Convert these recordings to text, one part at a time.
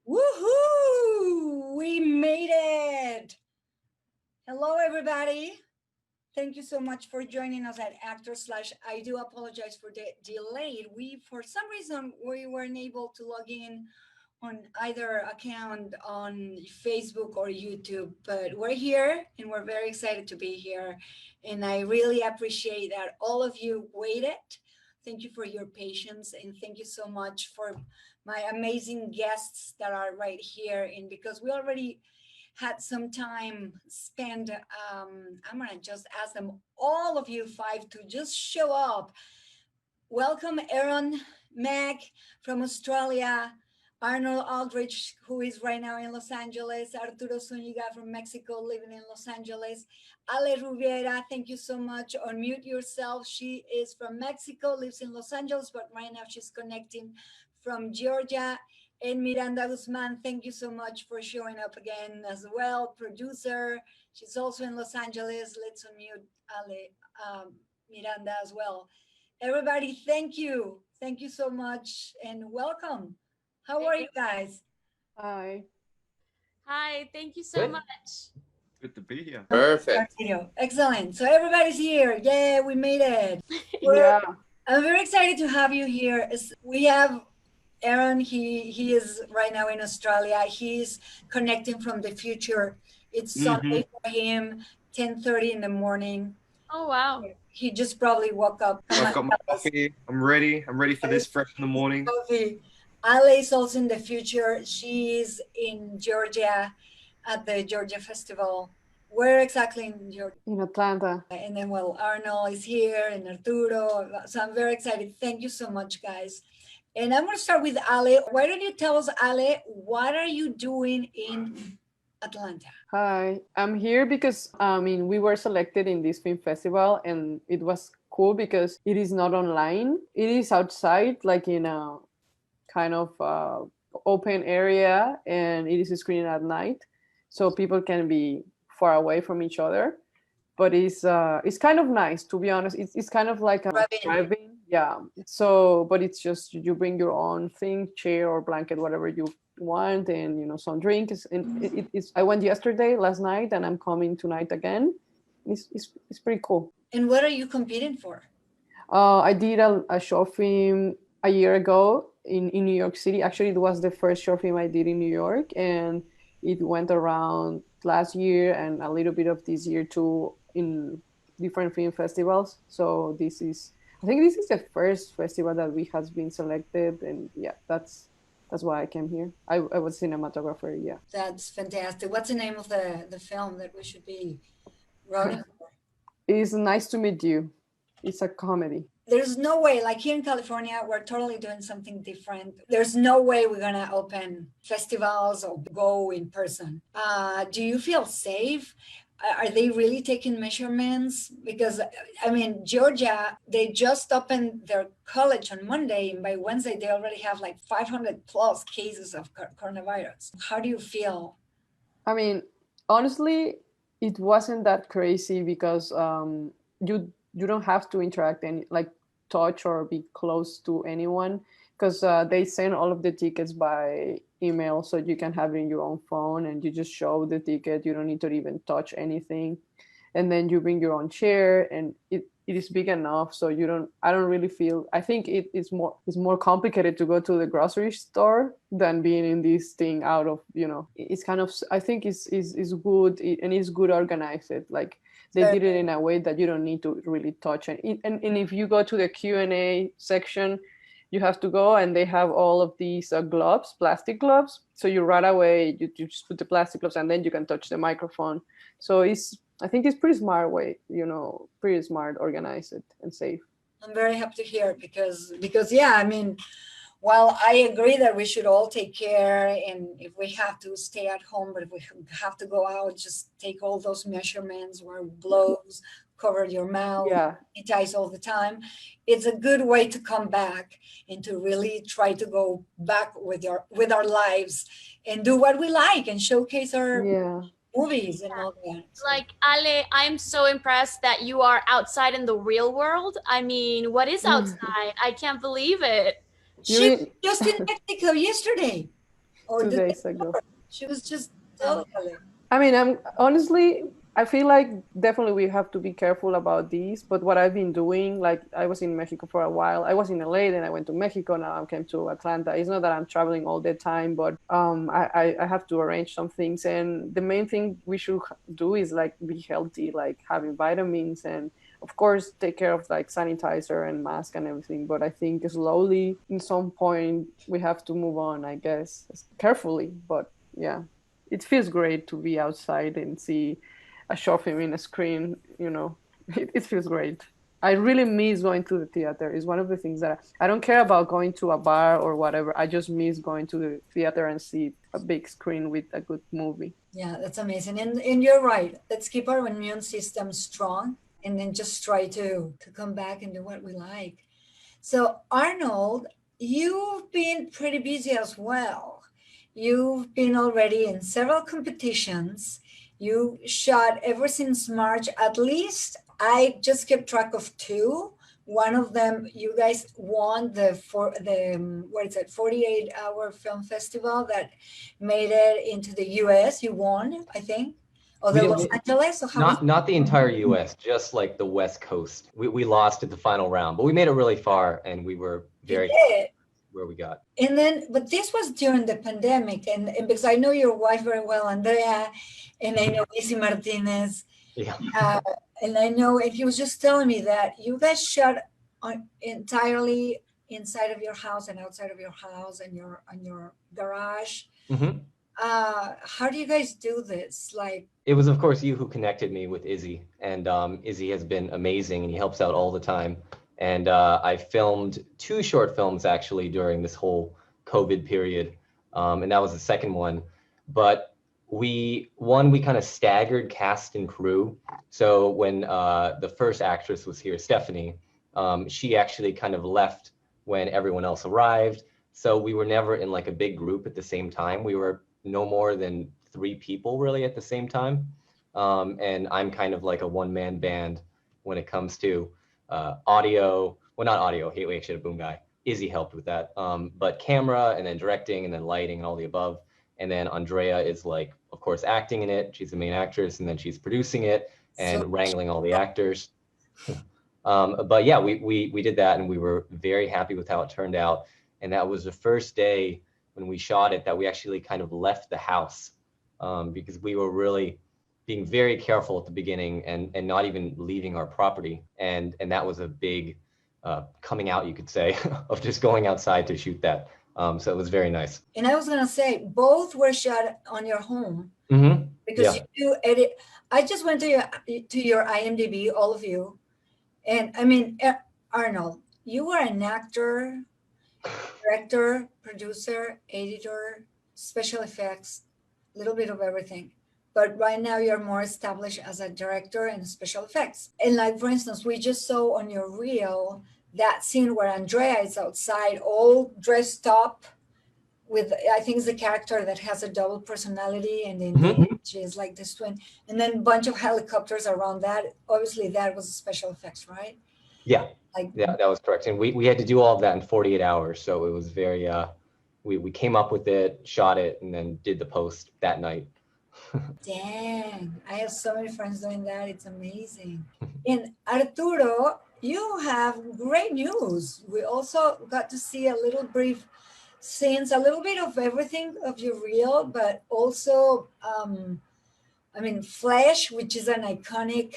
Woohoo! We made it! Hello, everybody. Thank you so much for joining us at Actor/. I do apologize for the delay. For some reason, we weren't able to log in on either account on Facebook or YouTube, but we're here and we're very excited to be here. And I really appreciate that all of you waited. Thank you for your patience and thank you so much for my amazing guests that are right here. And because we already had some time spent, I'm gonna just ask them, all of you five, to just show up. Welcome, Aaron Mack from Australia, Arnold Aldrich, who is right now in Los Angeles, Arturo Zuniga from Mexico, living in Los Angeles, Ale Rubiera, thank you so much. Unmute yourself. She is from Mexico, lives in Los Angeles, but right now she's connecting from Georgia. And Miranda Guzman, thank you so much for showing up again as well. Producer, she's also in Los Angeles. Let's unmute Miranda as well. Everybody, thank you. Thank you so much and welcome. How are you guys? Hi. Hi, thank you so much. Good to be here. Perfect. Excellent. So everybody's here. Yeah, we made it. Yeah. I'm very excited to have you here. We have Aaron, he is right now in Australia. He's connecting from the future. It's Sunday for him, 10:30 in the morning. Oh, wow. He just probably woke up. I've got my coffee. I'm ready for this fresh in the morning. Coffee. Ale is also in the future. She's in Georgia at the Georgia Festival. Where exactly in Georgia? In Atlanta. And then, well, Arnold is here and Arturo. So I'm very excited. Thank you so much, guys. And I'm going to start with Ale. Why don't you tell us, Ale, what are you doing in Atlanta? Hi, I'm here because we were selected in this film festival and it was cool because it is not online. It is outside, like in a kind of open area, and it is screened at night, so people can be far away from each other. But it's kind of nice, to be honest. It's kind of like a driving. Yeah. So, but it's just you bring your own thing, chair or blanket, whatever you want, and some drinks. And I went last night, and I'm coming tonight again. It's pretty cool. And what are you competing for? I did a short film a year ago in New York City. Actually, it was the first short film I did in New York, and it went around last year and a little bit of this year too in different film festivals. So I think this is the first festival that we has been selected, and yeah, that's why I came here. I was cinematographer. Yeah, that's fantastic. What's the name of the film that we should be rooting for? It's Nice to Meet You. It's a comedy. There's no way, like here in California, we're totally doing something different. There's no way we're gonna open festivals or go in person. Do you feel safe? Are they really taking measurements? Because Georgia, they just opened their college on Monday, and by Wednesday they already have like 500 plus cases of coronavirus. How do you feel? Honestly, it wasn't that crazy because you don't have to interact and like touch or be close to anyone, because they send all of the tickets by email, so you can have it in your own phone and you just show the ticket. You don't need to even touch anything, and then you bring your own chair, and it is big enough, so I don't really feel. I think it's more complicated to go to the grocery store than being in this thing out of, it's kind of, I think it's good, and it's good organized. Like they did it in a way that you don't need to really touch it. And if you go to the Q&A section, you have to go, and they have all of these gloves, plastic gloves. So you right away, you just put the plastic gloves, and then you can touch the microphone. So I think it's pretty smart way, pretty smart, organized and safe. I'm very happy to hear it because yeah, while I agree that we should all take care, and if we have to stay at home, but if we have to go out, just take all those measurements, wear gloves, cover your mouth, sanitize all the time. It's a good way to come back and to really try to go back with our lives and do what we like and showcase our movies and all that. Like, Ale, I'm so impressed that you are outside in the real world. What is outside? I can't believe it. She was just in Mexico yesterday. Or 2 days ago. she was just delicate. I mean, I'm honestly, I feel like definitely we have to be careful about these. But what I've been doing, like I was in Mexico for a while. I was in LA, then I went to Mexico. Now I came to Atlanta. It's not that I'm traveling all the time, but I have to arrange some things. And the main thing we should do is like be healthy, like having vitamins and of course take care of like sanitizer and mask and everything. But I think slowly, in some point, we have to move on. I guess carefully, but yeah. It feels great to be outside and see a short film in a screen, you know, it feels great. I really miss going to the theater. It's one of the things that I don't care about going to a bar or whatever. I just miss going to the theater and see a big screen with a good movie. Yeah, that's amazing. And you're right. Let's keep our immune system strong and then just try to come back and do what we like. So Arnold, you've been pretty busy as well. You've been already in several competitions. You shot ever since March, at least I just kept track of two. One of them, you guys won the 48-hour film festival that made it into the US. You won, I think. Or the Los Angeles? Or not the entire US, just like the West Coast. We lost at the final round, but we made it really far and we were very where we got. And then, but this was during the pandemic, and because I know your wife very well, Andrea, and I know Izzy Martinez, and I know, and he was just telling me that you guys shot entirely inside of your house and outside of your house and on your garage. Mm-hmm. How do you guys do this? Like, it was, of course, you who connected me with Izzy, and Izzy has been amazing, and he helps out all the time. And I filmed 2 short films actually during this whole COVID period. And that was the second one. But we kind of staggered cast and crew. So when the first actress was here, Stephanie, she actually kind of left when everyone else arrived. So we were never in like a big group at the same time. We were no more than 3 people really at the same time. And I'm kind of like a one-man band when it comes to audio, well, not audio, we actually had a boom guy. Izzy helped with that. But camera and then directing and then lighting and all the above. And then Andrea is like, of course, acting in it. She's the main actress, and then she's producing it and wrangling all the actors. But yeah, we did that, and we were very happy with how it turned out. And that was the first day when we shot it that we actually kind of left the house because we were really being very careful at the beginning and not even leaving our property. And that was a big coming out, you could say, of just going outside to shoot that. So it was very nice. And I was gonna say, both were shot on your home because you do edit. I just went to your IMDb, all of you. And I mean, Arnold, you were an actor, director, producer, editor, special effects, a little bit of everything. But right now you're more established as a director and special effects. And like, for instance, we just saw on your reel that scene where Andrea is outside all dressed up with, I think it's the character that has a double personality, and then she is like this twin, and then a bunch of helicopters around that. Obviously that was special effects, right? Yeah, that was correct. And we had to do all of that in 48 hours. So it was very, we came up with it, shot it, and then did the post that night. Dang, I have so many friends doing that. It's amazing. And Arturo, you have great news. We also got to see a little brief scenes, a little bit of everything of your reel, but also, I mean, Flash, which is an iconic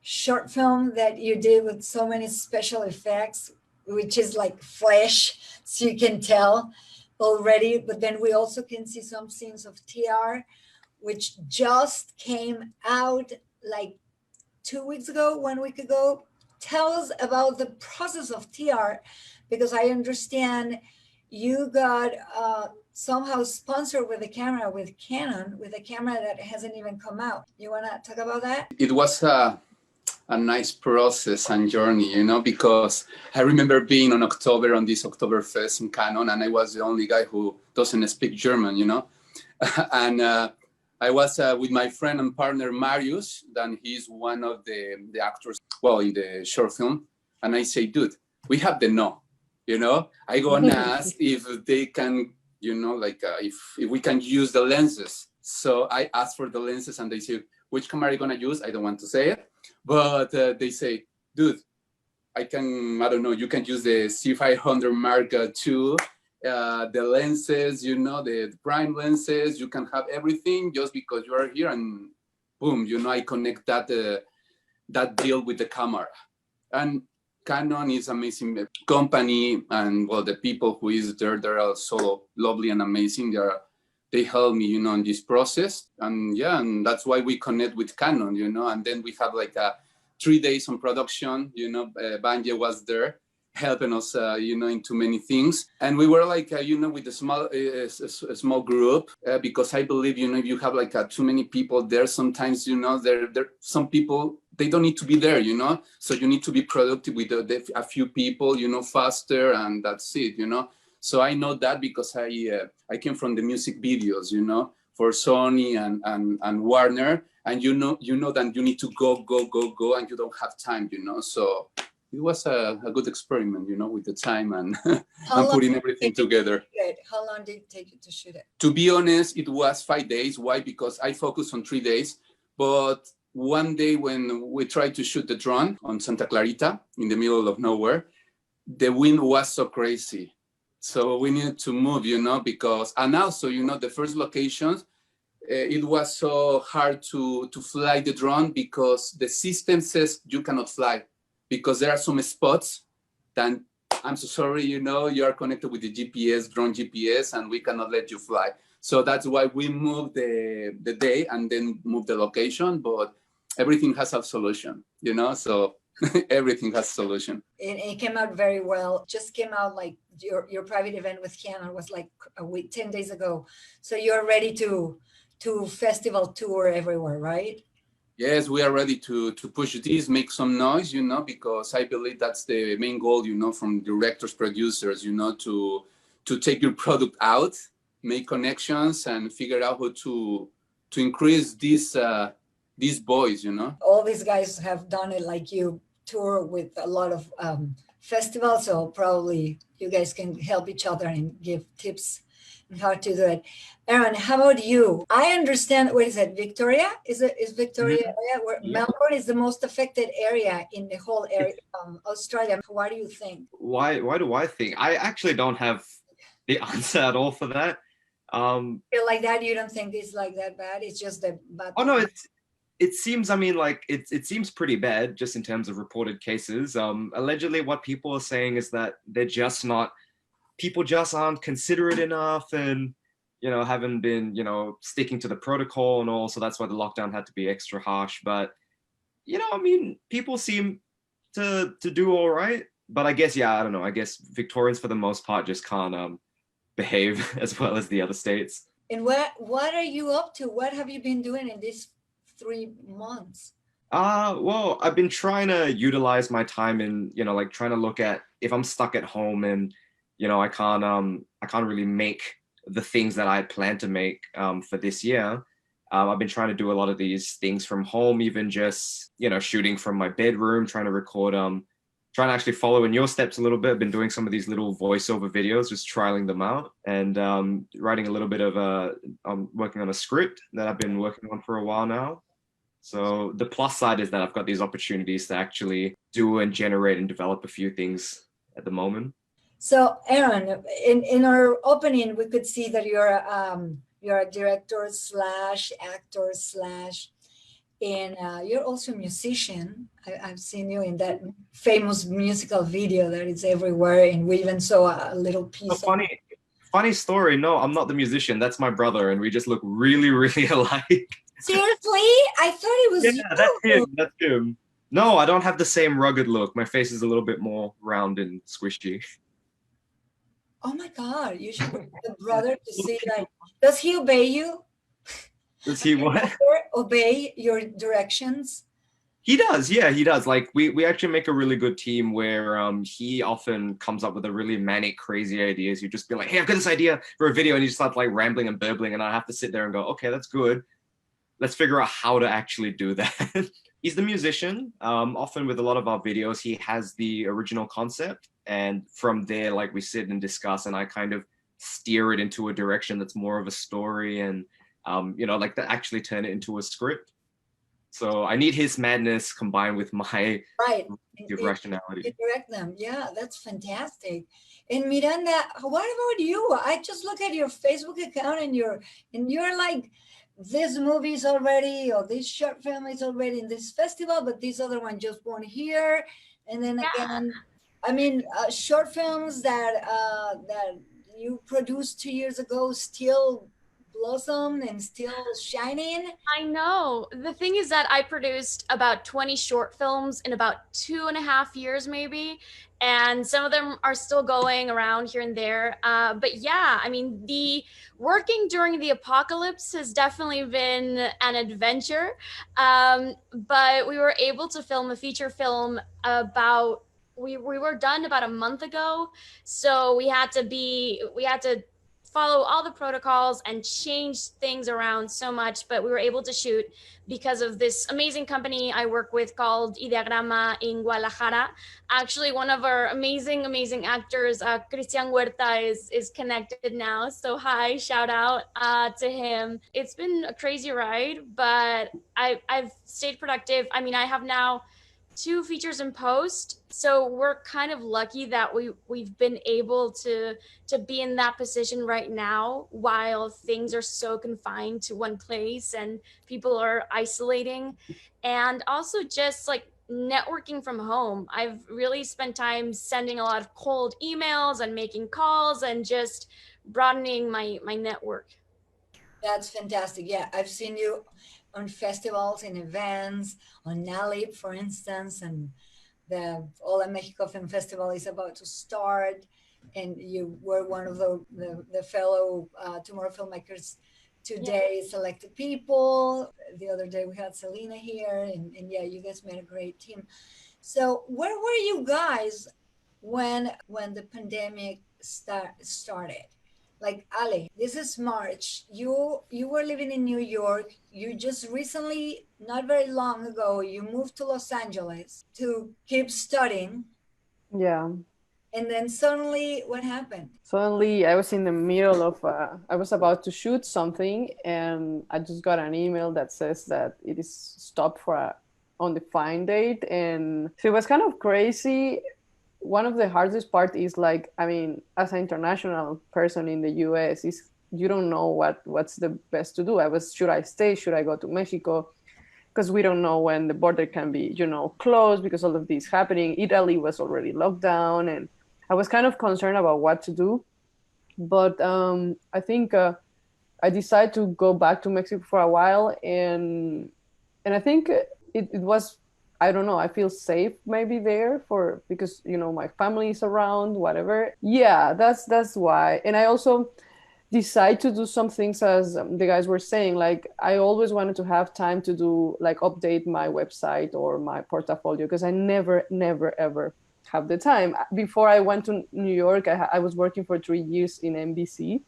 short film that you did with so many special effects, which is like Flash, so you can tell already. But then we also can see some scenes of TR, which just came out like 2 weeks ago, 1 week ago. Tell us about the process of TR, because I understand you got somehow sponsored with a camera with Canon, with a camera that hasn't even come out. You want to talk about that? It was a nice process and journey, you know, because I remember being on October on this Oktoberfest in Canon, and I was the only guy who doesn't speak German, you know, and I was with my friend and partner Marius, then he's one of the actors, well, in the short film, and I say, dude, we have the no, you know, I go and ask if they can you know, like if we can use the lenses. So I asked for the lenses and they say, which camera are you gonna use? I don't want to say it, but they say, dude, I don't know, you can use the C500 Mark II, the lenses, you know, the prime lenses, you can have everything just because you are here, and boom, you know, I connect that that deal with the camera. And Canon is amazing company, and well, the people who is there, they're all so lovely and amazing. They help me, you know, in this process, and yeah, and that's why we connect with Canon, you know. And then we have like 3 days on production, you know. Vange was there helping us, you know, into many things, and we were like, you know, with a small group, because I believe, you know, if you have like too many people there, sometimes, you know, there some people, they don't need to be there, you know. So you need to be productive with a few people, you know, faster, and that's it, you know. So I know that because I came from the music videos, you know, for Sony and Warner, and you know that you need to go, and you don't have time, you know. So it was a good experiment, you know, with the time and and putting everything together. How long did it take you to shoot it? To be honest, it was 5 days. Why? Because I focused on 3 days, but one day when we tried to shoot the drone on Santa Clarita in the middle of nowhere, the wind was so crazy. So we needed to move, you know, because, and also, you know, the first locations, it was so hard to fly the drone because the system says you cannot fly because there are some spots that, I'm so sorry, you know, you are connected with the GPS, drone GPS, and we cannot let you fly. So that's why we moved the day and then moved the location, but everything has a solution, you know, so everything has a solution. It came out very well. Just came out like your private event with Canon was like a week, 10 days ago. So you're ready to festival tour everywhere, right? Yes, we are ready to push this, make some noise, you know, because I believe that's the main goal, you know, from directors, producers, you know, to take your product out, make connections, and figure out how to increase these boys, you know. All these guys have done it like you, tour with a lot of festivals, so probably you guys can help each other and give tips on how to do it. Aaron, how about you? I understand, what is it, Victoria? Is Victoria area where Melbourne is the most affected area in the whole area, Australia? What do you think? Why do I think? I actually don't have the answer at all for that. Feel like that? You don't think it's like that bad? It's just the bad. Oh no, it seems, I mean, like it seems pretty bad just in terms of reported cases. Allegedly what people are saying is that people just aren't considerate enough, and you know, haven't been, you know, sticking to the protocol and all, so that's why the lockdown had to be extra harsh. But you know, I mean, people seem to do all right, but I guess, yeah, I don't know, I guess Victorians for the most part just can't behave as well as the other states. And what are you up to? What have you been doing in these 3 months? Well, I've been trying to utilize my time in, you know, like trying to look at if I'm stuck at home and, you know, I can't really make the things that I had planned to make for this year. I've been trying to do a lot of these things from home, even just, you know, shooting from my bedroom, trying to record, trying to actually follow in your steps a little bit. I've been doing some of these little voiceover videos, just trialing them out, and writing a little bit of I'm working on a script that I've been working on for a while now. So the plus side is that I've got these opportunities to actually do and generate and develop a few things at the moment. So Aaron, in our opening, we could see that you're a director / actor / and you're also a musician. I've seen you in that famous musical video that is everywhere, and we even saw a little piece. Funny story. No, I'm not the musician. That's my brother, and we just look really, really alike. Seriously? I thought it was you. That's him. No, I don't have the same rugged look. My face is a little bit more round and squishy. Oh my God, you should be the brother to see that. Does he obey you? Does he what? Obey your directions? He does, yeah, he does. Like we actually make a really good team where he often comes up with a really manic, crazy ideas. You just be like, hey, I've got this idea for a video, and he just starts like rambling and burbling, and I have to sit there and go, okay, that's good. Let's figure out how to actually do that. He's the musician. Often with a lot of our videos, he has the original concept, and from there, like, we sit and discuss, and I kind of steer it into a direction that's more of a story, and you know, like to actually turn it into a script. So I need his madness combined with my Right. rationality. You direct them. Yeah, that's fantastic. And Miranda, what about you? I just look at your Facebook account and you're like, this movie is already, or this short film is already in this festival, but this other one just won here. And then again, I mean, short films that you produced 2 years ago still blossom and still shining. I know. The thing is that I produced about 20 short films in about 2.5 years, maybe. And some of them are still going around here and there. But yeah, I mean, the working during the apocalypse has definitely been an adventure. But we were able to film a feature film we were done about a month ago. So we had to follow all the protocols and change things around so much, but we were able to shoot because of this amazing company I work with called Ideagrama in Guadalajara. Actually, one of our amazing actors, Cristian Huerta, is connected now. So hi, shout out to him. It's been a crazy ride, but I've stayed productive. I mean, I have now 2 features in post, so we're kind of lucky that we've been able to be in that position right now while things are so confined to one place and people are isolating, and also just like networking from home. I've really spent time sending a lot of cold emails and making calls and just broadening my network. That's fantastic. Yeah, I've seen you on festivals and events, on NALIP, for instance, and the Hola Mexico Film Festival is about to start, and you were one of the fellow Tomorrow Filmmakers Today selected people. The other day we had Selena here, and yeah, you guys made a great team. So where were you guys when the pandemic started? Like Ale, this is March. You were living in New York. You just recently, not very long ago, you moved to Los Angeles to keep studying. Yeah. And then suddenly, what happened? Suddenly, I was in the middle of, I was about to shoot something, and I just got an email that says that it is stopped for a undefined date. And so it was kind of crazy. One of the hardest part is like, I mean, as an international person in the US, is you don't know what's the best to do. Should I stay? Should I go to Mexico? Because we don't know when the border can be, closed because all of this happening. Italy was already locked down, and I was kind of concerned about what to do. But I think I decided to go back to Mexico for a while, and I think it was, I don't know, I feel safe maybe there because my family is around, whatever. Yeah, that's why. And I also decide to do some things, as the guys were saying, like I always wanted to have time to do, like, update my website or my portfolio, because I never ever have the time. Before I went to New York, I was working for 3 years in NBC,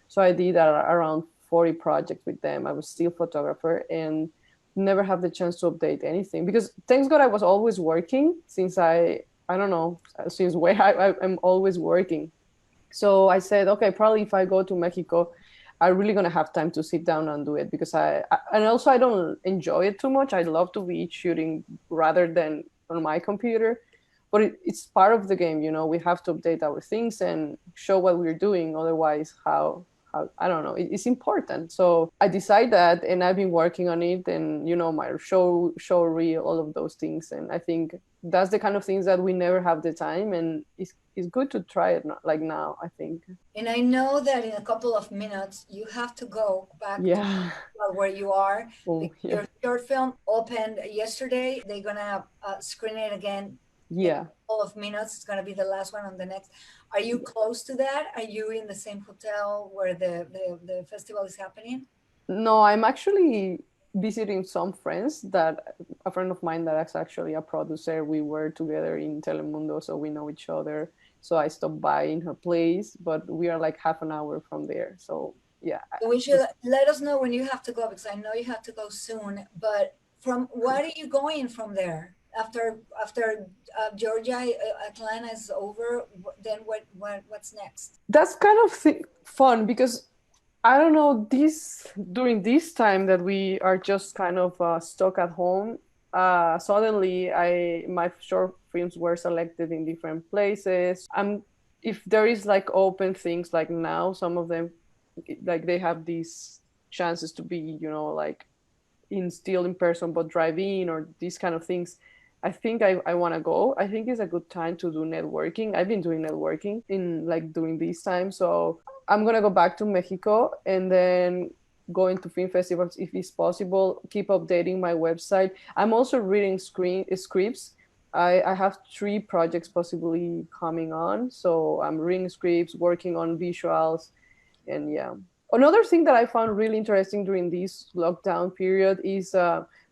so I did around 40 projects with them. I was still photographer and never have the chance to update anything, because thanks God I was always working since I don't know, since where I'm always working. So I said, okay, probably if I go to Mexico, I'm really gonna have time to sit down and do it, because and also I don't enjoy it too much. I love to be shooting rather than on my computer, but it's part of the game, we have to update our things and show what we're doing. Otherwise, how I don't know, it's important. So I decided that, and I've been working on it, and my show reel, all of those things. And I think that's the kind of things that we never have the time, and it's good to try it like now, I think. And I know that in a couple of minutes you have to go back Yeah. to where you are. Oh, yeah. Your short film opened yesterday. They're gonna screen it again. Yeah. In a couple of minutes. It's gonna be the last one on the next. Are you close to that? Are you in the same hotel where the festival is happening? No, I'm actually visiting some friends. That a friend of mine that is actually a producer. We were together in Telemundo, so we know each other. So I stopped by in her place, but we are like half an hour from there. So yeah. We should let us know when you have to go, because I know you have to go soon. But from what are you going from there? after Georgia, Atlanta is over, then what's next? That's kind of fun because I don't know, during this time that we are just kind of stuck at home, suddenly my short films were selected in different places. If there is like open things like now, some of them like they have these chances to be, like still in person but drive in or these kind of things. I think I want to go. I think it's a good time to do networking. I've been doing networking in like during this time, so I'm gonna go back to Mexico and then going to film festivals if it's possible. Keep updating my website. I'm also reading scripts. I have 3 projects possibly coming on, so I'm reading scripts, working on visuals, and yeah. Another thing that I found really interesting during this lockdown period is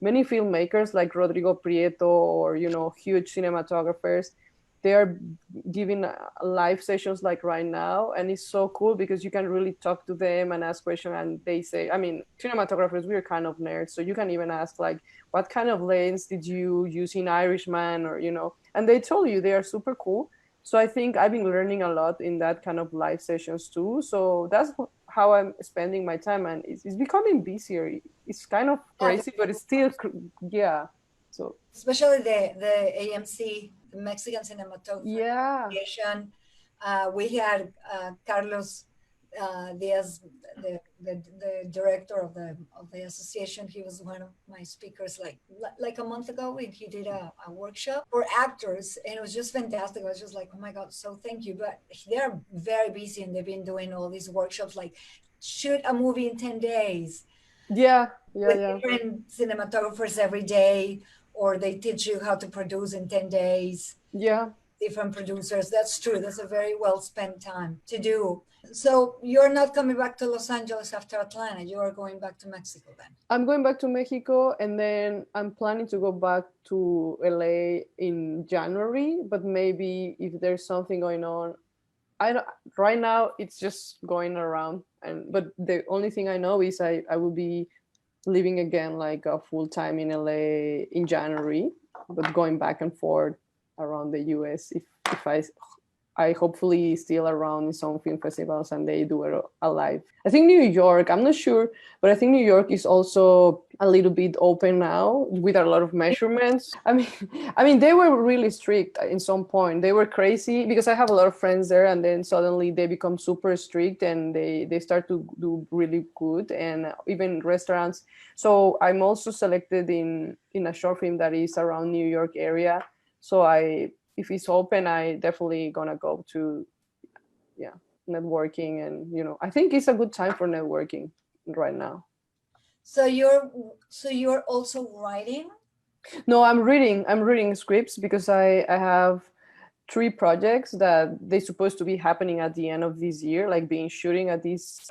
many filmmakers like Rodrigo Prieto or huge cinematographers, they are giving live sessions like right now, and it's so cool because you can really talk to them and ask questions, and they say, I mean, cinematographers, we're kind of nerds, so you can even ask like, what kind of lens did you use in Irishman, or and they told you. They are super cool. So I think I've been learning a lot in that kind of live sessions too. So that's how I'm spending my time, and it's becoming busier. It's kind of crazy, but it's still, yeah. So especially the AMC, the Mexican Cinematographer yeah, Association. We had Carlos Diaz, the director of the association. He was one of my speakers like a month ago when he did a workshop for actors, and it was just fantastic. I was just like, oh my god, so thank you. But they're very busy, and they've been doing all these workshops like shoot a movie in 10 days yeah, with yeah. different cinematographers every day, or they teach you how to produce in 10 days. Yeah. Different producers. That's true. That's a very well spent time to do. So you're not coming back to Los Angeles after Atlanta. You are going back to Mexico then. I'm going back to Mexico, and then I'm planning to go back to LA in January, but maybe if there's something going on, I don't, right now it's just going around, but the only thing I know is I will be living again like a full time in LA in January, but going back and forth around the US if I hopefully still around in some film festivals and they do it alive. I think New York, I'm not sure, but I think New York is also a little bit open now with a lot of measurements. I mean, they were really strict in some point. They were crazy because I have a lot of friends there, and then suddenly they become super strict and they start to do really good, and even restaurants. So I'm also selected in a short film that is around New York area. So if it's open, I definitely gonna go to, networking, and I think it's a good time for networking right now. So you're also writing? No, I'm reading scripts because I have 3 projects that they're supposed to be happening at the end of this year, like being shooting at this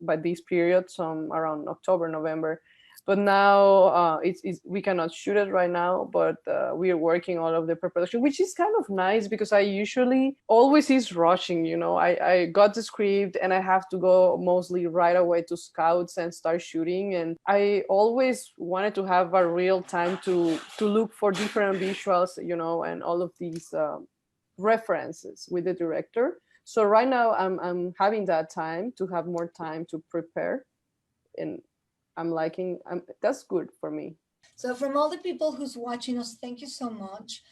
by this period, some around October, November. But now we cannot shoot it right now, but we are working all of the pre-production, which is kind of nice because I usually always is rushing. I got the script and I have to go mostly right away to scouts and start shooting, and I always wanted to have a real time to look for different visuals, and all of these references with the director. So right now I'm having that time to have more time to prepare, and I'm liking. That's good for me. So from all the people who's watching us, thank you so much.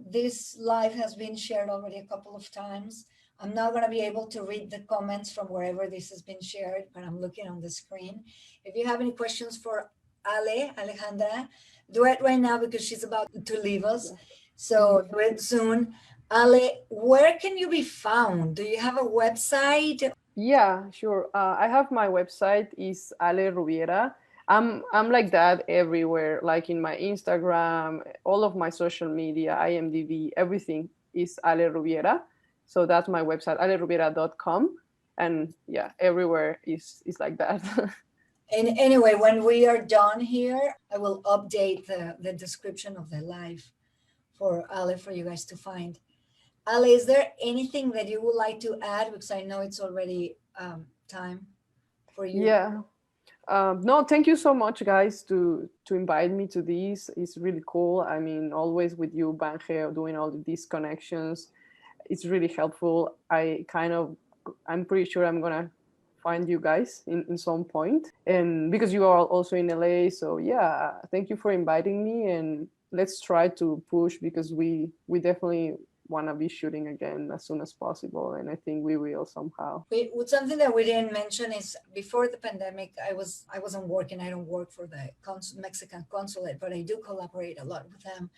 This live has been shared already a couple of times. I'm not going to be able to read the comments from wherever this has been shared, but I'm looking on the screen. If you have any questions for Alejandra, do it right now because she's about to leave us. So do it soon. Ale, where can you be found? Do you have a website? Yeah, sure. I have my website is Ale Rubiera. I'm like that everywhere, like in my Instagram, all of my social media, IMDb, everything is Ale Rubiera. So that's my website, alerubiera.com. And yeah, everywhere is like that. And anyway, when we are done here, I will update the description of the live for Ale for you guys to find. Ale, is there anything that you would like to add? Because I know it's already time for you. Yeah. No, thank you so much, guys, to invite me to this. It's really cool. I mean, always with you, Vange, doing all these connections. It's really helpful. I'm pretty sure I'm gonna find you guys in some point, and because you are also in LA. So yeah, thank you for inviting me, and let's try to push because we definitely want to be shooting again as soon as possible, and I think we will somehow. Something that we didn't mention is before the pandemic, I wasn't working. I don't work for the Mexican consulate, but I do collaborate a lot with them,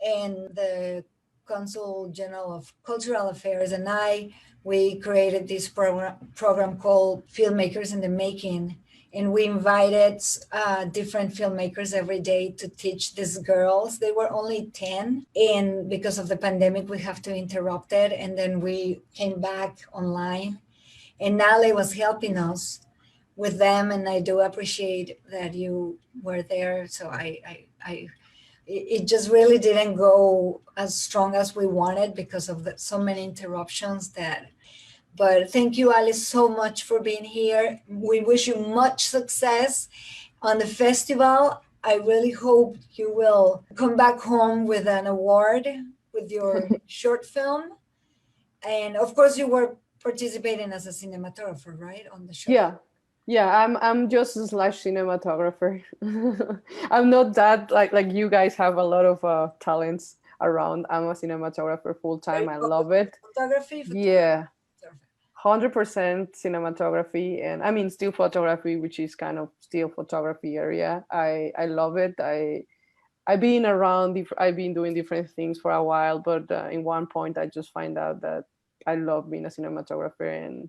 and the Consul General of Cultural Affairs and we created this program called Filmmakers in the Making, and we invited different filmmakers every day to teach these girls. They were only 10, and because of the pandemic we have to interrupt it, and then we came back online, and Nale was helping us with them, and I do appreciate that you were there. So it just really didn't go as strong as we wanted because of so many interruptions that. But thank you, Alice, so much for being here. We wish you much success on the festival. I really hope you will come back home with an award with your short film. And of course, you were participating as a cinematographer, right, on the show? Yeah, I'm just a slash cinematographer. I'm not that like you guys have a lot of talents around. I'm a cinematographer full time. I love it. Photography? Yeah. 100% cinematography, and I mean still photography, which is kind of still photography area. I love it. I've been doing different things for a while, but in one point I just find out that I love being a cinematographer. And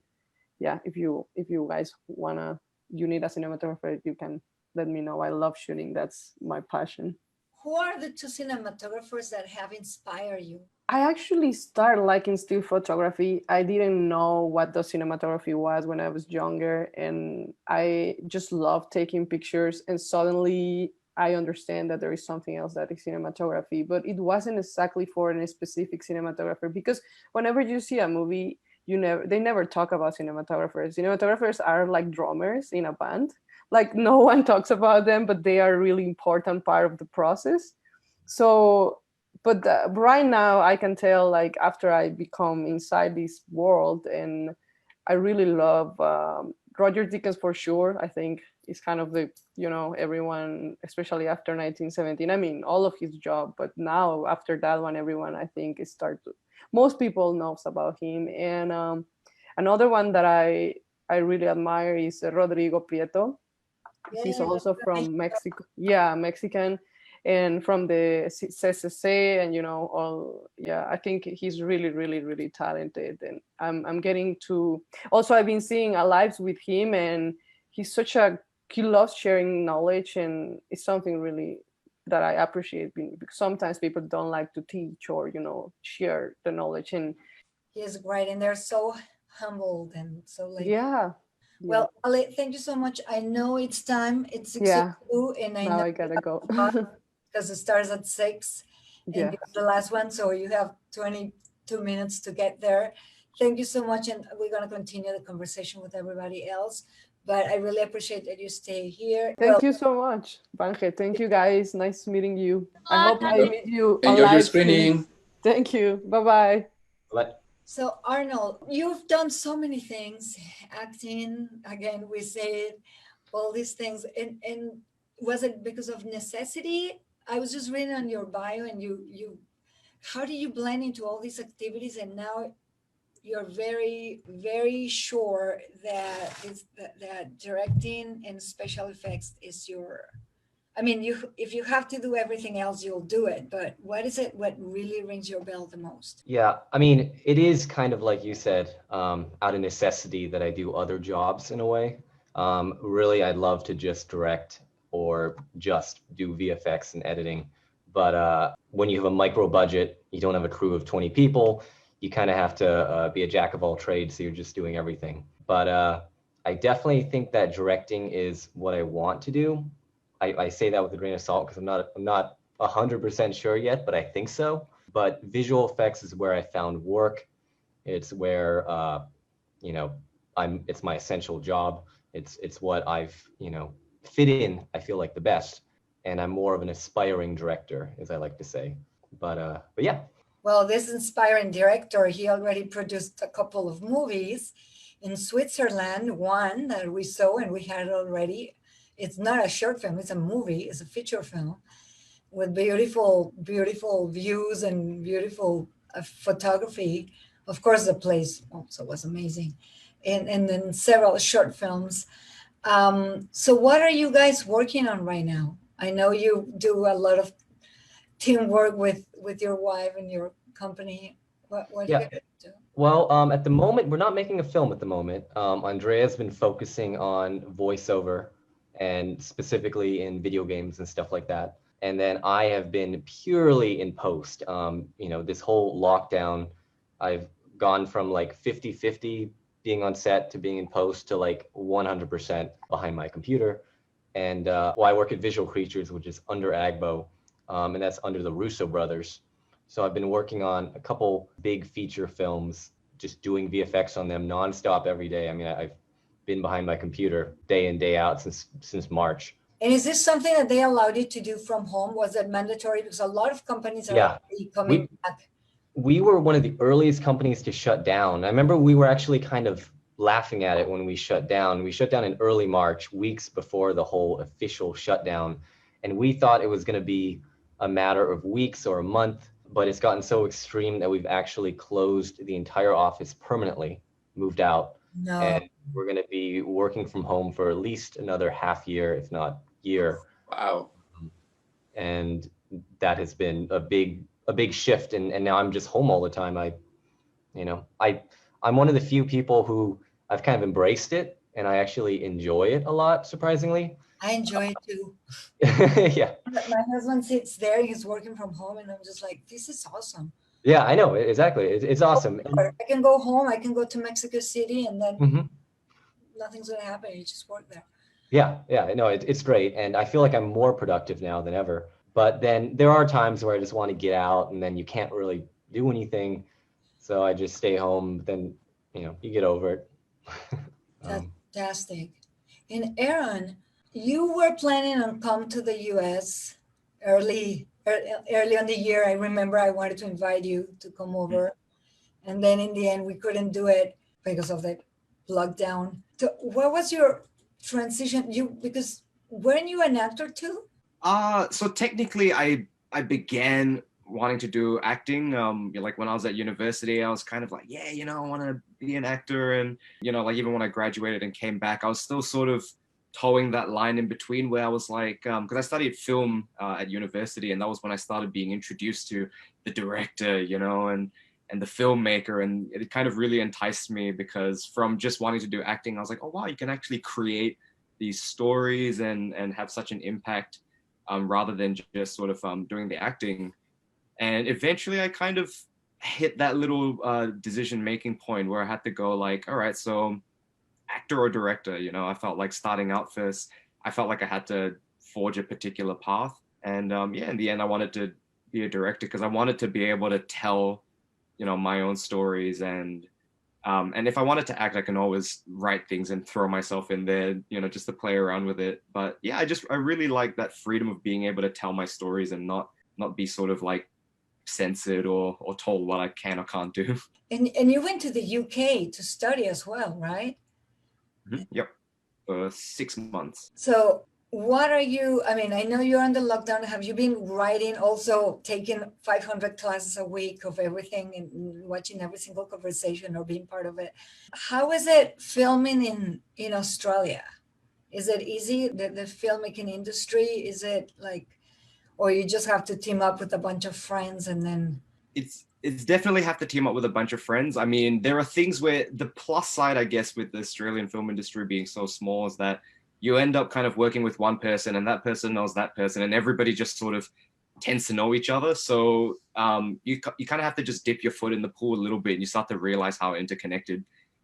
yeah, if you guys you need a cinematographer, you can let me know. I love shooting. That's my passion. Who are the two cinematographers that have inspired you? I actually started liking still photography. I didn't know what the cinematography was when I was younger, and I just loved taking pictures. And suddenly I understand that there is something else that is cinematography, but it wasn't exactly for a specific cinematographer, because whenever you see a movie, they never talk about cinematographers. Cinematographers are like drummers in a band. Like no one talks about them, but they are a really important part of the process. So but right now I can tell, like after I become inside this world, and I really love Roger Dickens for sure. I think it's kind of the, everyone, especially after 1917, I mean all of his job, but now after that one, everyone I think most people knows about him. And another one that I really admire is Rodrigo Prieto. He's also from Mexico. Yeah, Mexican, and from the CCC, and I think he's really, really, really talented. And I'm getting to also, I've been seeing lives with him, and he loves sharing knowledge, and it's something really that I appreciate, because sometimes people don't like to teach or share the knowledge. And he is great, and they're so humbled and so like yeah. Well, Ale, thank you so much. I know it's time. It's 6:02, and I now know I gotta go because it starts at 6, and you're the last one, so you have 22 minutes to get there. Thank you so much, and we're gonna continue the conversation with everybody else. But I really appreciate that you stay here. Thank you so much, Vange. Thank you, guys. Nice meeting you. I hope I meet you. Enjoy your screening. Thank you. Bye-bye. Bye. So Arnold, you've done so many things, acting, again, we said all these things. And was it because of necessity? I was just reading on your bio, and how do you blend into all these activities? And now you're very, very sure that directing and special effects is if you have to do everything else, you'll do it. But what really rings your bell the most? Yeah, I mean, it is kind of like you said, out of necessity that I do other jobs in a way. Really, I'd love to just direct or just do VFX and editing. But when you have a micro budget, you don't have a crew of 20 people, you kind of have to be a jack of all trades, so you're just doing everything. But I definitely think that directing is what I want to do. I say that with a grain of salt because I'm not 100% sure yet, but I think so. But visual effects is where I found work. It's where it's my essential job. It's what I've fit in, I feel like, the best. And I'm more of an aspiring director, as I like to say. But yeah. Well, this inspiring director, he already produced a couple of movies in Switzerland, one that we saw and we had already. It's not a short film, it's a movie, it's a feature film with beautiful, beautiful views and beautiful photography. Of course, the place also was amazing. And then several short films. So what are you guys working on right now? I know you do a lot of teamwork with your wife and your company. What Yeah. are you gonna do? Well, at the moment, we're not making a film at the moment. Andrea's been focusing on voiceover and specifically in video games and stuff like that. And then I have been purely in post. This whole lockdown, I've gone from like 50-50 being on set to being in post to like 100% behind my computer. And I work at Visual Creatures, which is under Agbo, and that's under the Russo brothers. So I've been working on a couple big feature films, just doing VFX on them nonstop every day. I mean, I've been behind my computer day in, day out since March. And is this something that they allowed you to do from home? Was it mandatory? Because a lot of companies are Yeah. already coming back. We were one of the earliest companies to shut down. I remember we were actually kind of laughing at it when we shut down. We shut down in early March, weeks before the whole official shutdown. And we thought it was going to be a matter of weeks or a month, but it's gotten so extreme that we've actually closed the entire office permanently, moved out. No. And we're going to be working from home for at least another half year, if not year. Wow. And that has been a big shift. And now I'm just home all the time. I'm one of the few people who I've kind of embraced it, and I actually enjoy it a lot, surprisingly. I enjoy it too. Yeah. My husband sits there, he's working from home, and I'm just like, this is awesome. Yeah, I know, exactly. It's awesome. I can go home, I can go to Mexico City, and then Mhm. nothing's gonna happen. You just work there. Yeah, no, it's great. And I feel like I'm more productive now than ever. But then there are times where I just want to get out, and then you can't really do anything. So I just stay home. Then, you get over it. Fantastic. And Aaron, you were planning on come to the US early in the year. I remember I wanted to invite you to come over. And then in the end, we couldn't do it because of the lockdown. So what was your transition? Because weren't you an actor too? So technically I began wanting to do acting. Like when I was at university, I was kind of like, yeah, I want to be an actor. And, like even when I graduated and came back, I was still sort of towing that line in between where I was like, because I studied film at university, and that was when I started being introduced to the director, and the filmmaker. And it kind of really enticed me, because from just wanting to do acting, I was like, oh, wow, you can actually create these stories and have such an impact rather than just sort of doing the acting. And eventually I kind of hit that little decision-making point where I had to go like, all right, so actor or director, I felt like starting out first, I felt like I had to forge a particular path. And in the end, I wanted to be a director because I wanted to be able to tell, my own stories. And if I wanted to act, I can always write things and throw myself in there, just to play around with it. But yeah, I really like that freedom of being able to tell my stories and not be sort of like censored or told what I can or can't do. And you went to the UK to study as well, right? Mm-hmm. Yep. 6 months. So what are you, I mean, I know you're under lockdown. Have you been writing, also taking 500 classes a week of everything and watching every single conversation or being part of it? How is it filming in Australia? Is it easy, the filmmaking industry? Is it like, or you just have to team up with a bunch of friends and then? It's definitely have to team up with a bunch of friends. I mean, there are things where the plus side, I guess, with the Australian film industry being so small is that you end up kind of working with one person and that person knows that person and everybody just sort of tends to know each other. So you kind of have to just dip your foot in the pool a little bit and you start to realize how interconnected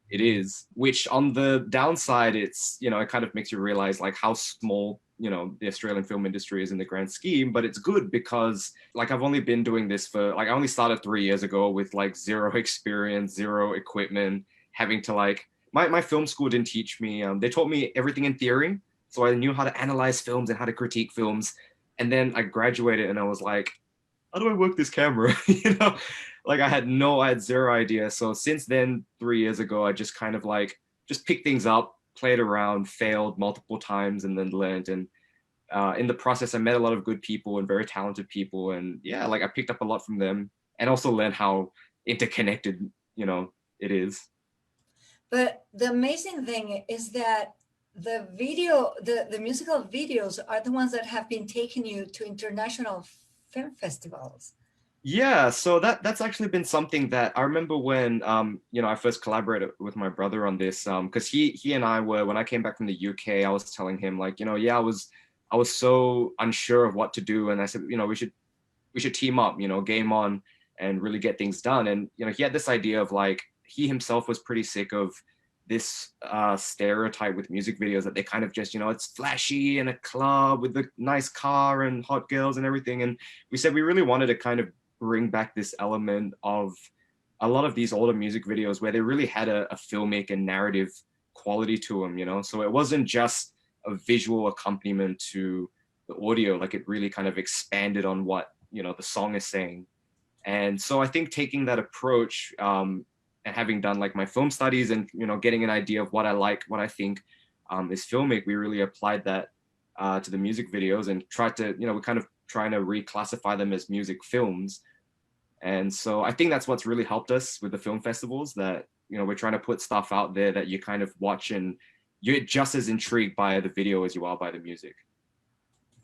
it is, which on the downside, it's, it kind of makes you realize like how small, the Australian film industry is in the grand scheme. But it's good because like I've only been doing this for like, I only started 3 years ago with like zero experience, zero equipment, having to like, my film school didn't teach me, they taught me everything in theory. So I knew how to analyze films and how to critique films. And then I graduated and I was like, how do I work this camera? You know, like I had zero idea. So since then, 3 years ago, I just kind of like just picked things up, played around, failed multiple times, and then learned. And in the process, I met a lot of good people and very talented people. And yeah, like I picked up a lot from them and also learned how interconnected, you know, it is. But the amazing thing is that the musical videos are the ones that have been taking you to international film festivals. Yeah, so that's actually been something that I remember when you know, I first collaborated with my brother on this, because he and I were, when I came back from the UK, I was telling him like, you know, yeah, I was so unsure of what to do, and I said, you know, we should team up, you know, game on and really get things done. And you know, he had this idea of like, he himself was pretty sick of this stereotype with music videos that they kind of just, you know, it's flashy in a club with a nice car and hot girls and everything. And we said we really wanted to kind of bring back this element of a lot of these older music videos where they really had a filmic and narrative quality to them, you know. So it wasn't just a visual accompaniment to the audio, like it really kind of expanded on what, you know, the song is saying. And so I think taking that approach, and having done like my film studies and, you know, getting an idea of what I like, what I think is filmic, we really applied that to the music videos and tried to, you know, we're kind of trying to reclassify them as music films. And so I think that's what's really helped us with the film festivals, that, you know, we're trying to put stuff out there that you kind of watch and you're just as intrigued by the video as you are by the music.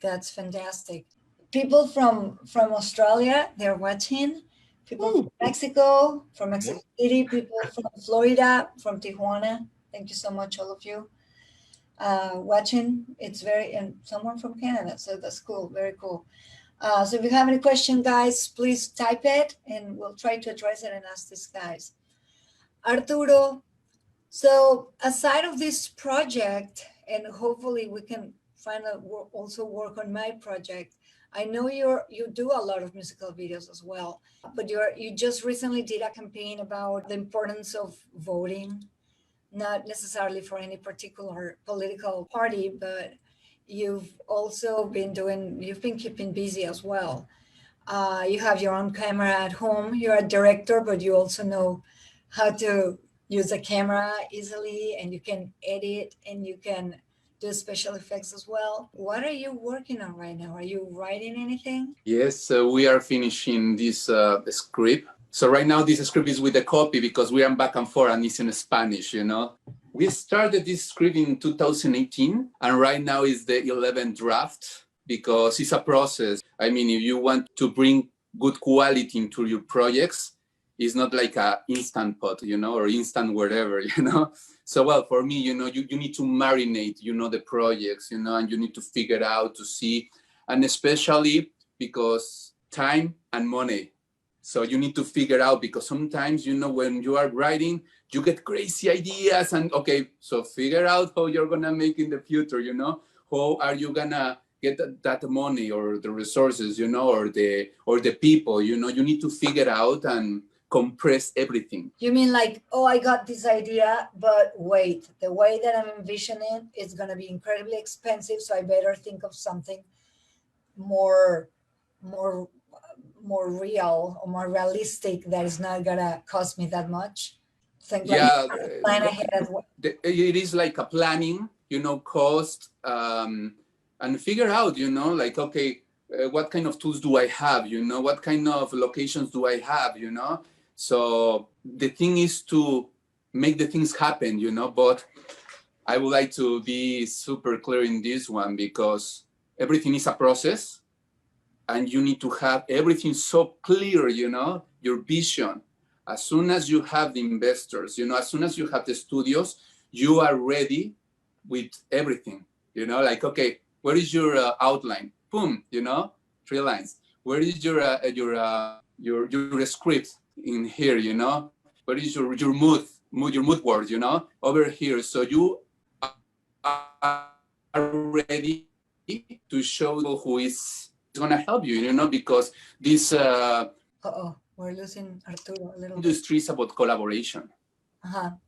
That's fantastic. People from Australia, they're watching. People from Mexico, from Mexico City, people from Florida, from Tijuana. Thank you so much, all of you watching. It's and someone from Canada, so that's cool, very cool. So if you have any question, guys, please type it and we'll try to address it and ask these guys. Arturo, so aside of this project, and hopefully we can also work on my project, I know you do a lot of musical videos as well, but you just recently did a campaign about the importance of voting, not necessarily for any particular political party, but you've been keeping busy as well. You have your own camera at home. You're a director, but you also know how to use a camera easily, and you can edit and you can do special effects as well. What are you working on right now? Are you writing anything? Yes, we are finishing this script. So right now this script is with a copy because we are back and forth and it's in Spanish, you know. We started this script in 2018 and right now is the 11th draft because it's a process. I mean, if you want to bring good quality into your projects, it's not like a instant pot, you know, or instant whatever, you know. So, well, for me, you know, you need to marinate, you know, the projects, you know, and you need to figure out to see, and especially because time and money. So you need to figure out, because sometimes, you know, when you are writing, you get crazy ideas and okay, so figure out how you're gonna make in the future, you know, how are you gonna get that money or the resources, you know, or the people, you know, you need to figure out and compress everything. You mean like, oh, I got this idea, but wait, the way that I'm envisioning is going to be incredibly expensive, so I better think of something more real or more realistic that is not going to cost me that much. Think yeah, like plan ahead as well. It is like a planning, you know, cost, and figure out, you know, like, okay, what kind of tools do I have, you know, what kind of locations do I have, you know. So the thing is to make the things happen, you know, but I would like to be super clear in this one because everything is a process and you need to have everything so clear, you know, your vision. As soon as you have the investors, you know, as soon as you have the studios, you are ready with everything, you know, like, okay, where is your outline? Boom, you know, 3 lines. Where is your script? In here, you know, where is your mood board, you know, over here. So you are ready to show who is going to help you, you know, because this we're losing Arturo a little industry is about collaboration.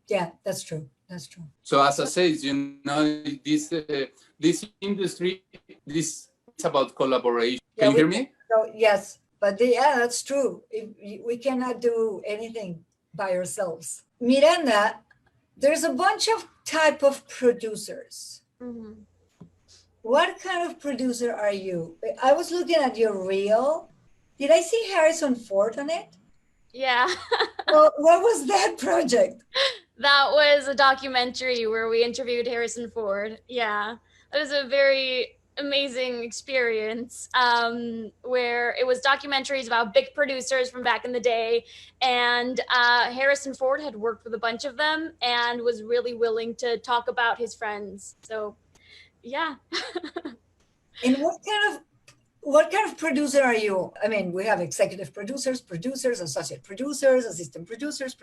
Yeah, that's true. That's true. So as I say, you know, this industry, this it's about collaboration. Yeah, Can you hear me? So yes, but yeah, that's true. We cannot do anything by ourselves. Miranda, there's a bunch of type of producers. Mhm. What kind of producer are you? I was looking at your reel. Did I see Harrison Ford on it? Yeah. Well, what was that project? That was a documentary where we interviewed Harrison Ford. Yeah, it was a very amazing experience where it was documentaries about big producers from back in the day. And Harrison Ford had worked with a bunch of them and was really willing to talk about his friends. So, yeah. And what kind of producer are you? I mean, we have executive producers, associate producers, assistant producers.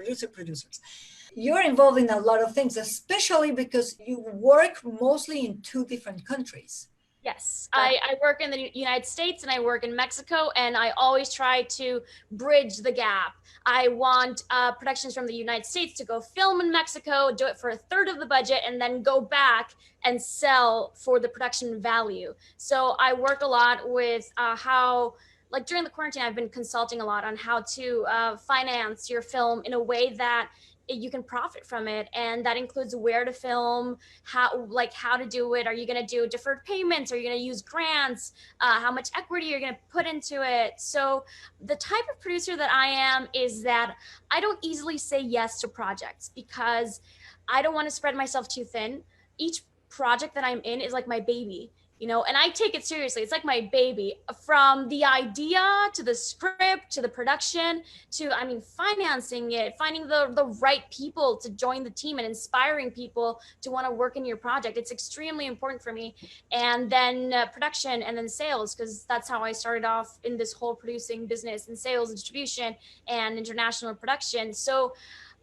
You're involved in a lot of things, especially because you work mostly in two different countries. Yes, I work in the United States and I work in Mexico, and I always try to bridge the gap. I want productions from the United States to go film in Mexico, do it for a third of the budget, and then go back and sell for the production value. So I work a lot with how, like during the quarantine, I've been consulting a lot on how to finance your film in a way that you can profit from it, and that includes where to film, how to do it. Are you going to do deferred payments? Are you going to use grants? How much equity you're going to put into it? So the type of producer that I am is that I don't easily say yes to projects because I don't want to spread myself too thin. Each project that I'm in is like my baby, and I take it seriously. It's like my baby, from the idea to the script to the production to, financing it, finding the right people to join the team and inspiring people to want to work in your project. It's extremely important for me. And then production, and then sales, because that's how I started off in this whole producing business, and sales and distribution and international production. So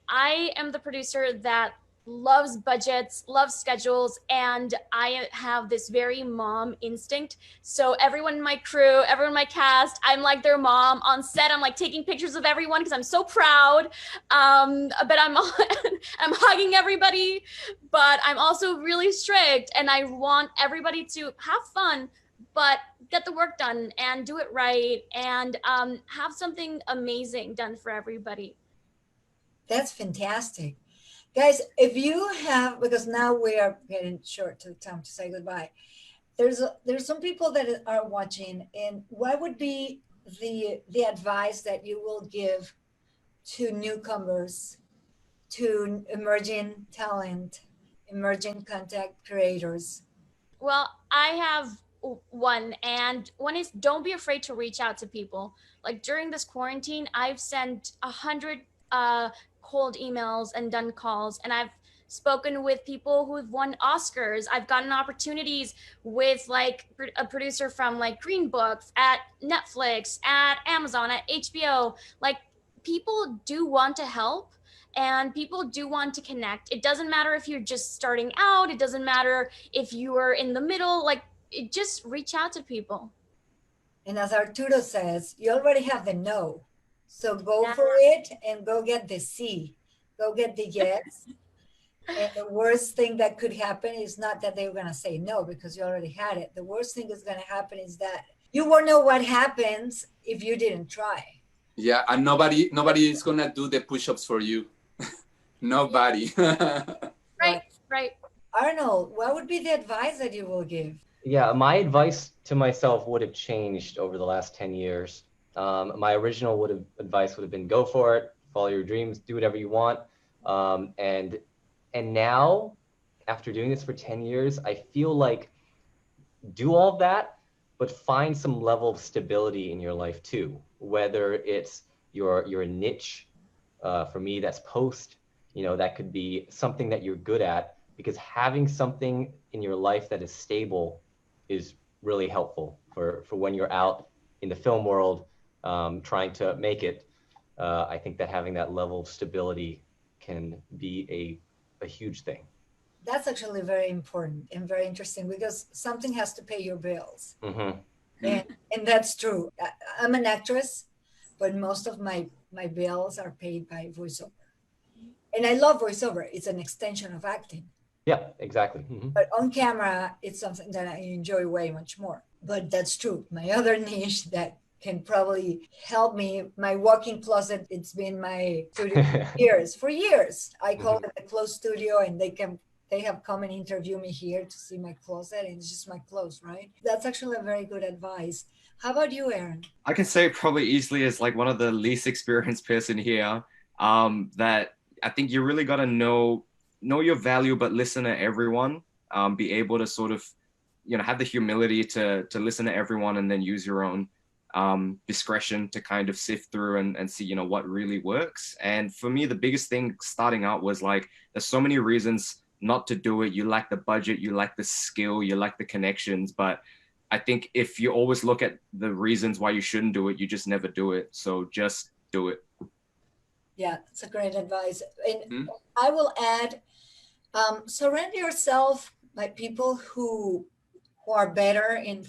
I am the producer that loves budgets, loves schedules, and I have this very mom instinct. So everyone in my crew, everyone in my cast, I'm like their mom. On set, I'm like taking pictures of everyone because I'm so proud. But I'm I'm hugging everybody, but I'm also really strict, and I want everybody to have fun, but get the work done and do it right, and have something amazing done for everybody. That's fantastic. Guys, if you have, because now we are getting short to the time to say goodbye. There's some people that are watching, and what would be the advice that you will give to newcomers, to emerging talent, emerging content creators? Well, I have one, and one is don't be afraid to reach out to people. Like during this quarantine, I've sent 100 cold emails and done calls, and I've spoken with people who've won Oscars. I've gotten opportunities with like a producer from like Green Book, at Netflix, at Amazon, at HBO. Like people do want to help, and people do want to connect. It doesn't matter if you're just starting out, it doesn't matter if you are in the middle, like just reach out to people. And as Arturo says, you already have the no. So go Yeah. for it and go get the C. Go get the yes. And the worst thing that could happen is not that they were going to say no because you already had it. The worst thing that's going to happen is that you won't know what happens if you didn't try. Yeah, and nobody is gonna do the push-ups for you. Nobody. Right. Arnold, what would be the advice that you will give? Yeah, my advice to myself would have changed over the last 10 years. My original advice would have been go for it, follow your dreams, do whatever you want. And now, after doing this for 10 years, I feel like do all of that, but find some level of stability in your life too. Whether it's your niche, for me, that's post, that could be something that you're good at, because having something in your life that is stable is really helpful for when you're out in the film world, trying to make it. I think that having that level of stability can be a huge thing. That's actually very important and very interesting because something has to pay your bills. Mm-hmm. And that's true. I'm an actress, but most of my bills are paid by voiceover. And I love voiceover. It's an extension of acting. Yeah, exactly. Mm-hmm. But on camera, it's something that I enjoy way much more. But that's true. My other niche that can probably help me, my walk-in closet, it's been my studio for years. I call it the closed studio, and they have come and interview me here to see my closet, and it's just my clothes, right? That's actually a very good advice. How about you, Aaron? I can say probably easily as like one of the least experienced person here, that I think you really got to know your value, but listen to everyone. Be able to sort of, have the humility to listen to everyone, and then use your own discretion to kind of sift through and see, what really works. And for me, the biggest thing starting out was like, there's so many reasons not to do it. You lack the budget, you lack the skill, you lack the connections. But I think if you always look at the reasons why you shouldn't do it, you just never do it. So just do it. Yeah, that's a great advice. And I will add, surround yourself by people who are better in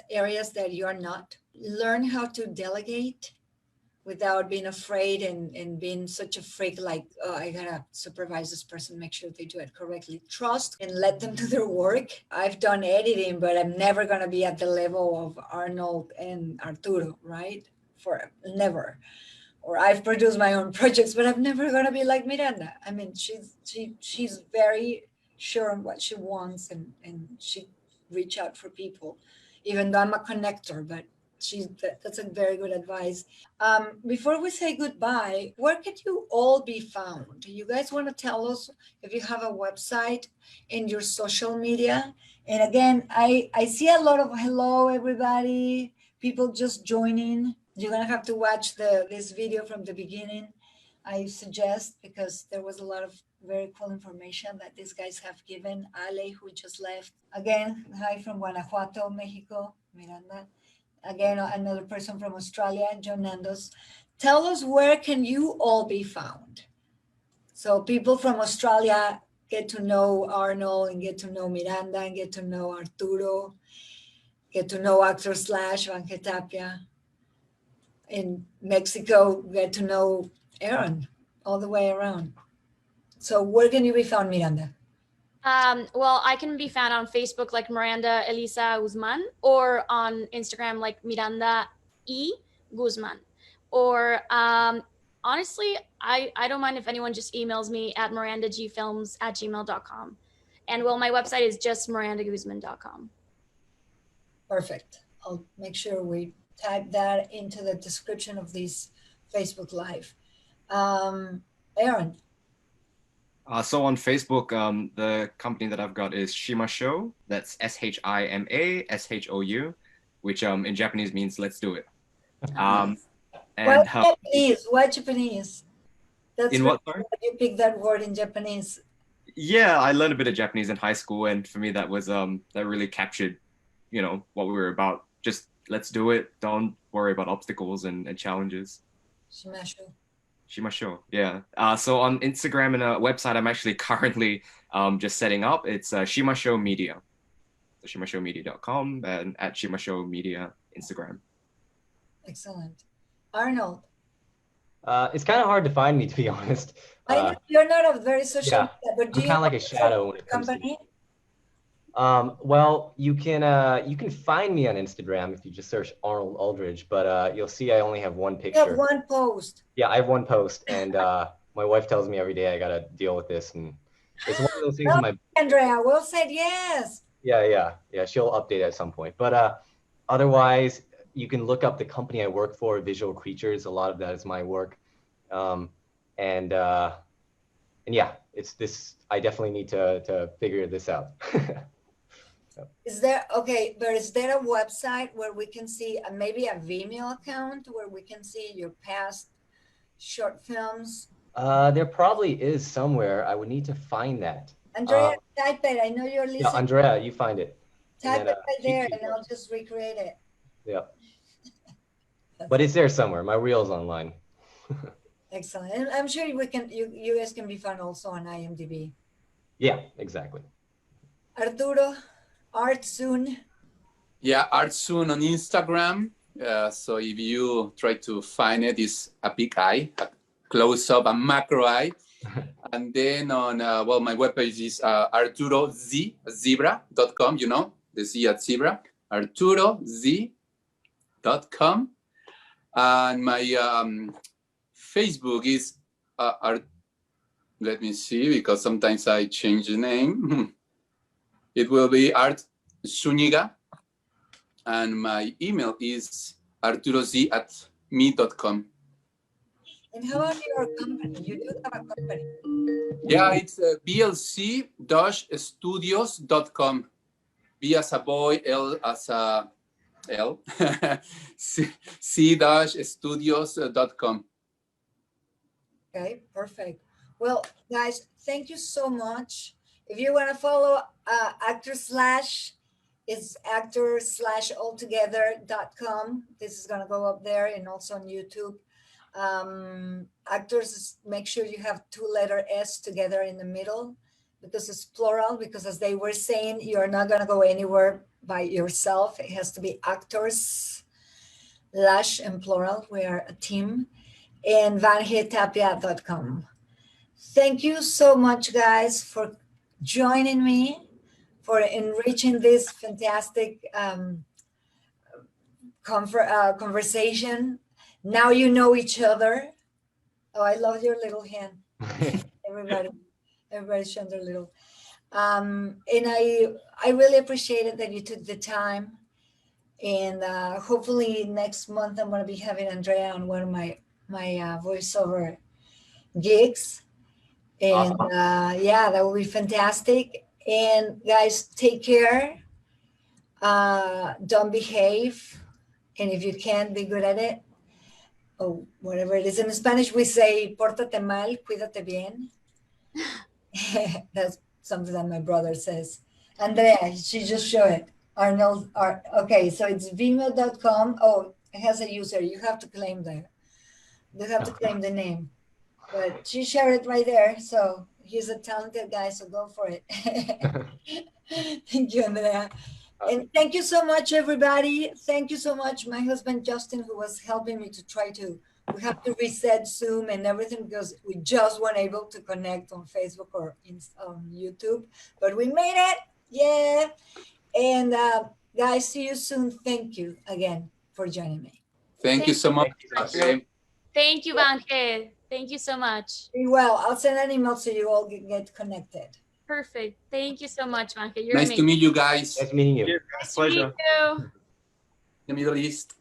areas that you're not. Learn how to delegate without being afraid and being such a freak, like, oh, I gotta supervise this person, make sure they do it correctly. Trust and let them do their work. I've done editing, but I'm never gonna be at the level of Arnold and Arturo, right? Never. Or I've produced my own projects, but I'm never gonna be like Miranda. I mean, she's very sure on what she wants, and she reach out for people, even though I'm a connector, but that's a very good advice. Before we say goodbye, where could you all be found? Do you guys want to tell us if you have a website and your social media? And again, I see a lot of hello, everybody, people just joining. You're going to have to watch this video from the beginning, I suggest, because there was a lot of very cool information that these guys have given. Ale, who just left. Again, hi from Guanajuato, Mexico, Miranda. Again, another person from Australia, John Nandos. Tell us, where can you all be found? So people from Australia get to know Arnold and get to know Miranda and get to know Arturo, get to know actor / Vange Tapia. In Mexico, get to know Aaron all the way around. So where can you be found, Miranda? Well, I can be found on Facebook like Miranda Elisa Guzman, or on Instagram like Miranda E Guzman. Or honestly, I don't mind if anyone just emails me at mirandagfilms@gmail.com. And well, my website is just mirandaguzman.com. Perfect. I'll make sure we type that into the description of this Facebook Live. Aaron. So on Facebook, the company that I've got is Shima Show. That's SHIMASHOU, which in Japanese means "let's do it." And Why Japanese? That's in what? Sorry? You picked that word in Japanese. Yeah, I learned a bit of Japanese in high school, and for me, that was that really captured, what we were about. Just let's do it. Don't worry about obstacles and challenges. Shimasho, yeah. So on Instagram and a website, I'm actually currently just setting up. It's Shimasho Media. So shimashomedia.com and at Shimasho Media Instagram. Excellent. Arnold. It's kind of hard to find me, to be honest. I know you're not a very social media, but do I'm kind of like a shadow when it comes to well, you can find me on Instagram if you just search Arnold Aldridge, but you'll see I only have one picture. You have one post. Yeah, I have one post, and my wife tells me every day I gotta deal with this, and it's one of those things. Andrea, Will said yes. Yeah. She'll update at some point, but otherwise, you can look up the company I work for, Visual Creatures. A lot of that is my work, and yeah, it's this. I definitely need to figure this out. Is there a website where we can see maybe a Vimeo account where we can see your past short films? There probably is somewhere. I would need to find that. Andrea, type it. I know you're listening. Yeah, Andrea, you find it. Type it right there, and I'll just recreate it. Yeah. But it's there somewhere. My reel's online. Excellent. And I'm sure you guys can be found also on IMDb. Yeah, exactly. Arturo, Art Soon. Yeah, Art Soon on Instagram. So if you try to find it, it's a big eye, a close up, a macro eye. And then on, well, my webpage is arturozebra.com, you know, the Z at zebra, arturoz.com. And my Facebook is, let me see, because sometimes I change the name. It will be Art Zuniga. And my email is arturoz@me.com. And how about your company? You do have a company. Yeah, it's blc-studios.com. B as a boy, L as a L, c-studios.com. Okay, perfect. Well, guys, thank you so much. If you want to follow actor slash, it's actor/altogether.com. This is going to go up there and also on YouTube. Actors, make sure you have 2-letter S together in the middle because it's plural, because as they were saying, you're not going to go anywhere by yourself. It has to be actors / and plural. We are a team. And vangetapia.com. Thank you so much, guys, for joining me, for enriching this fantastic conversation. Now you know each other. Oh, I love your little hand. Everybody's showing their little. And I really appreciate it that you took the time. And hopefully next month I'm going to be having Andrea on one of my voiceover gigs. And yeah, that will be fantastic. And guys, take care. Don't behave. And if you can't, be good at it. Or whatever it is. In Spanish, we say, pórtate mal, cuídate bien. That's something that my brother says. Andrea, she just showed it. Arnold, okay, so it's vimeo.com. Oh, it has a user. You have to claim that. You have to claim the name. But she shared it right there. So he's a talented guy, so go for it. Thank you, Andrea. And thank you so much, everybody. Thank you so much. My husband, Justin, who was helping me to try to, we have to reset Zoom and everything because we just weren't able to connect on Facebook or on YouTube, but we made it. Yeah. And guys, see you soon. Thank you again for joining me. Thank you so much. Thank you, Vange. Thank you so much. Be well. I'll send an email so you all get connected. Perfect. Thank you so much, Vange. You're Nice amazing. to meet you guys. Nice meeting you. Nice to meet you. The Middle East.